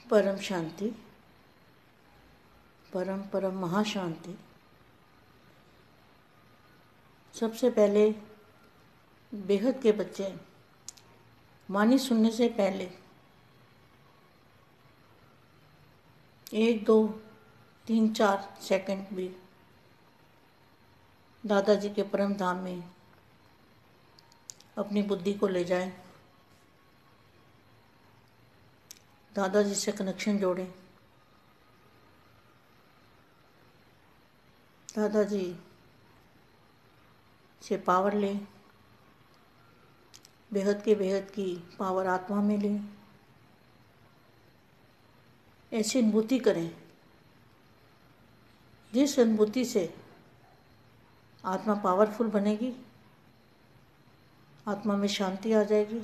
परम शांति, परम परम महाशांति। सबसे पहले बेहद के बच्चे वाणी सुनने से पहले 1, 2, 3, 4 सेकंड भी दादाजी के परम धाम में अपनी बुद्धि को ले जाएं, दादाजी से कनेक्शन जोड़ें, दादाजी से पावर लें, बेहद की पावर आत्मा में लें। ऐसी अनुभूति करें जिस अनुभूति से आत्मा पावरफुल बनेगी, आत्मा में शांति आ जाएगी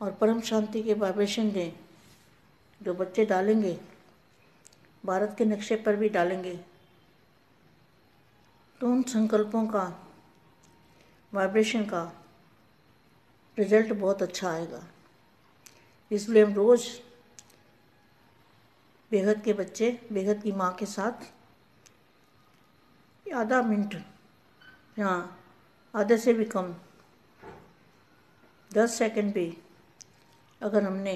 और परम शांति के वाइब्रेशन दें जो बच्चे डालेंगे, भारत के नक्शे पर भी डालेंगे, तो उन संकल्पों का वाइब्रेशन का रिजल्ट बहुत अच्छा आएगा। इसलिए हम रोज़ बेहद के बच्चे बेहद की माँ के साथ आधा मिनट या आधे से भी कम 10 सेकंड भी अगर हमने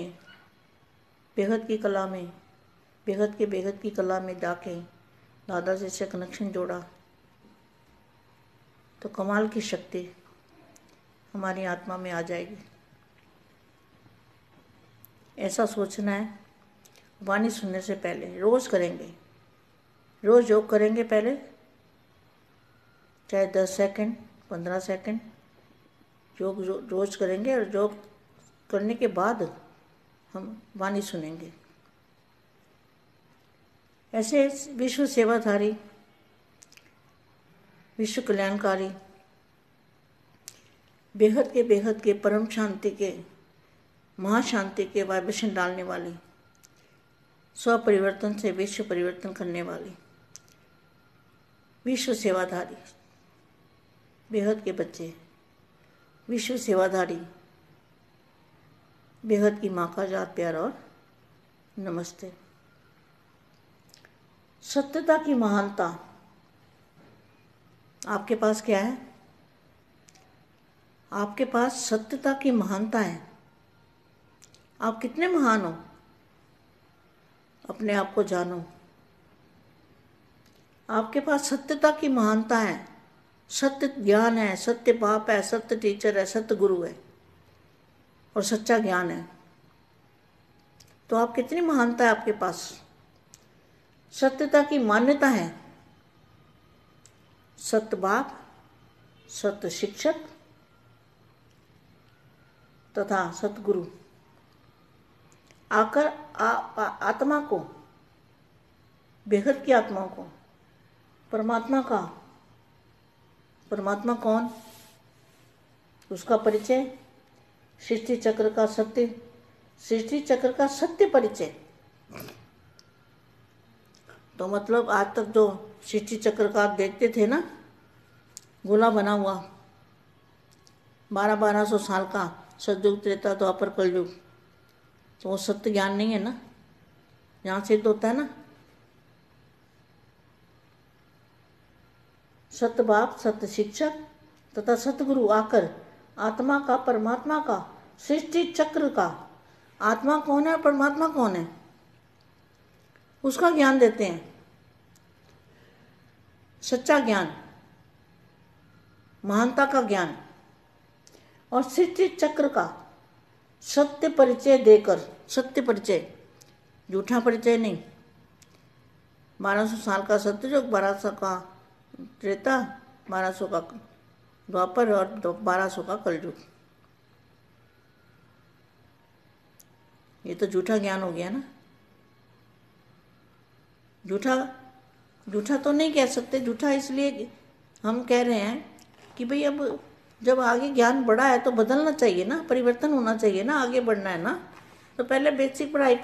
बेहद की कला में बेहद की कला में जाके दादाजी से कनेक्शन जोड़ा तो कमाल की शक्ति हमारी आत्मा में आ जाएगी। ऐसा सोचना है। वाणी सुनने से पहले रोज़ करेंगे, रोज़ योग करेंगे। पहले चाहे 10 सेकंड 15 सेकंड योग रोज़ करेंगे और योग करने के बाद हम वाणी सुनेंगे। ऐसे विश्व सेवाधारी, विश्व कल्याणकारी, बेहद के परम शांति के महाशांति के वाइब्रेशन डालने वाली, स्व परिवर्तन से विश्व परिवर्तन करने वाली विश्व सेवाधारी बेहद के बच्चे, विश्व सेवाधारी बेहद की माँ का याद प्यार और नमस्ते। सत्यता की महानता आपके पास क्या है? आपके पास सत्यता की महानता है। आप कितने महान हो, अपने आप को जानो। आपके पास सत्यता की महानता है, सत्य ज्ञान है, सत्य बाप है, सत्य टीचर है, सत्य गुरु है और सच्चा ज्ञान है। तो आप कितनी महानता है आपके पास? सत्यता की मान्यता है, सत्य बाप, सत्य शिक्षक तथा सतगुरु आकर आत्मा को, बेहद की आत्मा को, परमात्मा कौन, उसका परिचय, सृष्टि चक्र का सत्य परिचय। तो मतलब आज तक जो सृष्टि चक्र का आप देखते थे ना, गोला बना हुआ 1200 साल का, सतयुग त्रेता द्वापर कलयुग, तो वो सत्य ज्ञान नहीं है ना, यहाँ सिद्ध होता है ना। सत्य बाप, सत्य शिक्षक तथा सतगुरु आकर आत्मा का, परमात्मा का, सृष्टि चक्र का, आत्मा कौन है और परमात्मा कौन है उसका ज्ञान देते हैं। सच्चा ज्ञान, महानता का ज्ञान और सृष्टि चक्र का सत्य परिचय देकर, सत्य परिचय, झूठा परिचय नहीं। 1200 साल का सत्ययुग, 1200 का त्रेता, 1200 का द्वापर और 1200 का कलयुग। ये तो झूठा ज्ञान हो गया ना। झूठा तो नहीं कह सकते, झूठा इसलिए हम कह रहे हैं कि भाई अब जब आगे ज्ञान बढ़ा है तो बदलना चाहिए ना, परिवर्तन होना चाहिए ना, आगे बढ़ना है ना। तो पहले बेसिक पढ़ाई,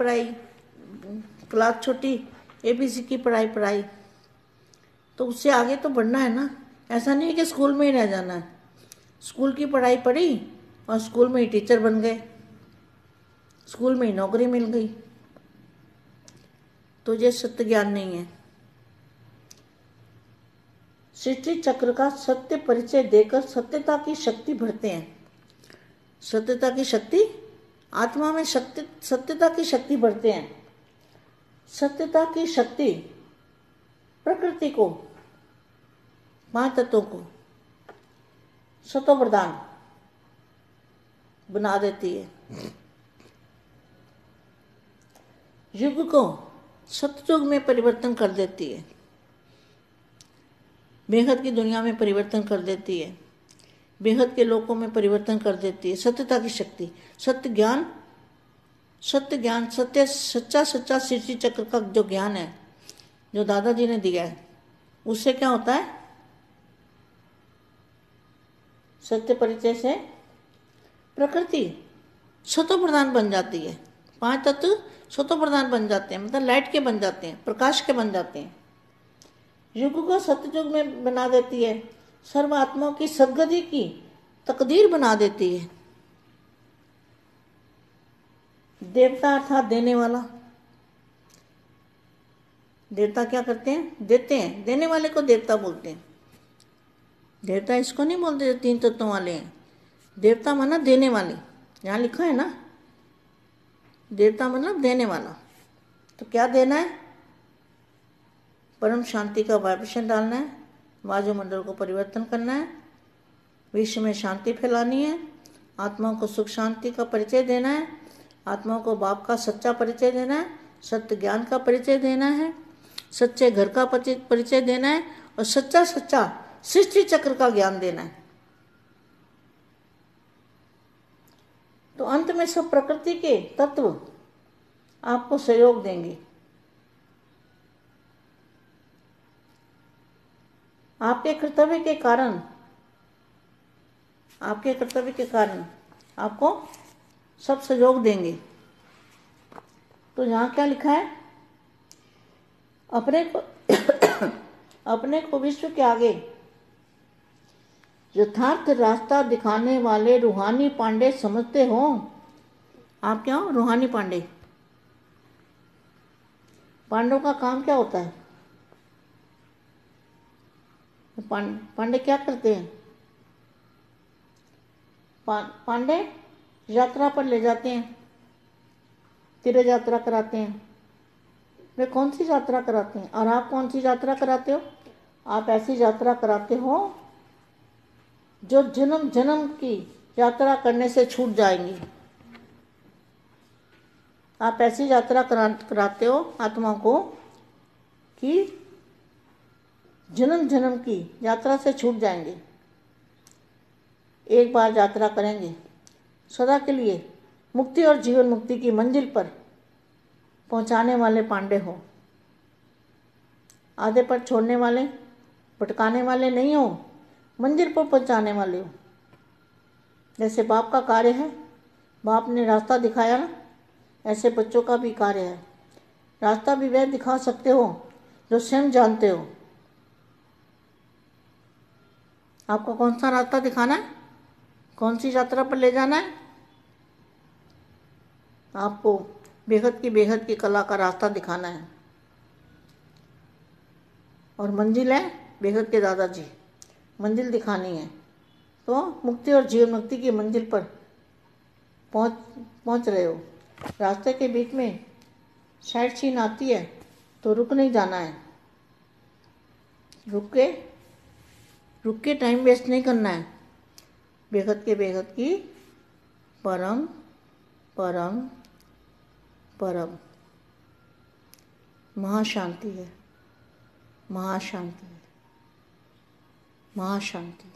क्लास छोटी ABC की पढ़ाई, तो उससे आगे तो बढ़ना है ना। ऐसा नहीं है कि स्कूल में ही रह जाना है। स्कूल की पढ़ाई पढ़ी और स्कूल में ही टीचर बन गए, स्कूल में ही नौकरी मिल गई, तो ये सत्य ज्ञान नहीं है। सृष्टि चक्र का सत्य परिचय देकर सत्यता की शक्ति भरते हैं। सत्यता की शक्ति, आत्मा में शक्ति, सत्यता की शक्ति भरते हैं। सत्यता की शक्ति प्रकृति को, 5 तत्वों को सतो प्रधान बना देती है। युग को सतयुग में परिवर्तन कर देती है। बेहद की दुनिया में परिवर्तन कर देती है। बेहद के लोकों में परिवर्तन कर देती है सत्यता की शक्ति। सत्य ज्ञान, सत्य ज्ञान, सत्य, सच्चा सच्चा सृष्टि चक्र का जो ज्ञान है, जो दादाजी ने दिया है, उससे क्या होता है? सत्य परिचय से प्रकृति सतो प्रधान बन जाती है। 5 तत्व सतो प्रधान बन जाते हैं, मतलब लाइट के बन जाते हैं, प्रकाश के बन जाते हैं। युग को सतयुग में बना देती है। सर्व आत्माओं की सद्गति की तकदीर बना देती है। देवता अर्थात देने वाला। देवता क्या करते हैं? देते हैं। देने वाले को देवता बोलते हैं। देवता इसको नहीं बोलते जो 3 तत्वों वाले हैं। देवता माना देने वाले, यहाँ लिखा है ना, देवता मतलब देने वाला। तो क्या देना है? परम शांति का वाइब्रेशन डालना है, वायुमंडल को परिवर्तन करना है, विश्व में शांति फैलानी है, आत्माओं को सुख शांति का परिचय देना है, आत्माओं को बाप का सच्चा परिचय देना है, सत्य ज्ञान का परिचय देना है, सच्चे घर का परिचय देना है, और सच्चा सच्चा सृष्टि चक्र का ज्ञान देना है। तो अंत में सब प्रकृति के तत्व आपको सहयोग देंगे। आपके कर्तव्य के कारण, आपके कर्तव्य के कारण आपको सब सहयोग देंगे। तो यहाँ क्या लिखा है? अपने को अपने को विश्व के आगे यथार्थ रास्ता दिखाने वाले रूहानी पांडे समझते हो। आप क्या हो? रूहानी पांडे। पांडवों का काम क्या होता है? पांडे क्या करते हैं? पांडे यात्रा पर ले जाते हैं, तीर्थ यात्रा कराते हैं। वे कौन सी यात्रा कराते हैं? और आप कौन सी यात्रा कराते हो? आप ऐसी यात्रा कराते हो जो जन्म जन्म की यात्रा करने से छूट जाएंगी। आप ऐसी यात्रा कराते हो आत्मा को कि जन्म जन्म की यात्रा से छूट जाएंगे। एक बार यात्रा करेंगे, सदा के लिए मुक्ति और जीवन मुक्ति की मंजिल पर पहुंचाने वाले पांडे हो। आधे पर छोड़ने वाले, भटकाने वाले नहीं हो, मंजिल पर पहुंचाने वाले हो। जैसे बाप का कार्य है, बाप ने रास्ता दिखाया ना, ऐसे बच्चों का भी कार्य है। रास्ता भी वह दिखा सकते हो जो स्वयं जानते हो। आपको कौन सा रास्ता दिखाना है? कौन सी यात्रा पर ले जाना है? आपको बेहद की कला का रास्ता दिखाना है। और मंजिल है बेहद के दादाजी, मंजिल दिखानी है। तो मुक्ति और जीवन मुक्ति की मंजिल पर पहुंच रहे हो। रास्ते के बीच में साइड सीन आती है तो रुक नहीं जाना है। रुक के टाइम वेस्ट नहीं करना है। बेहद की परम परम परम महाशांति है। महाशांति है। महाशांति।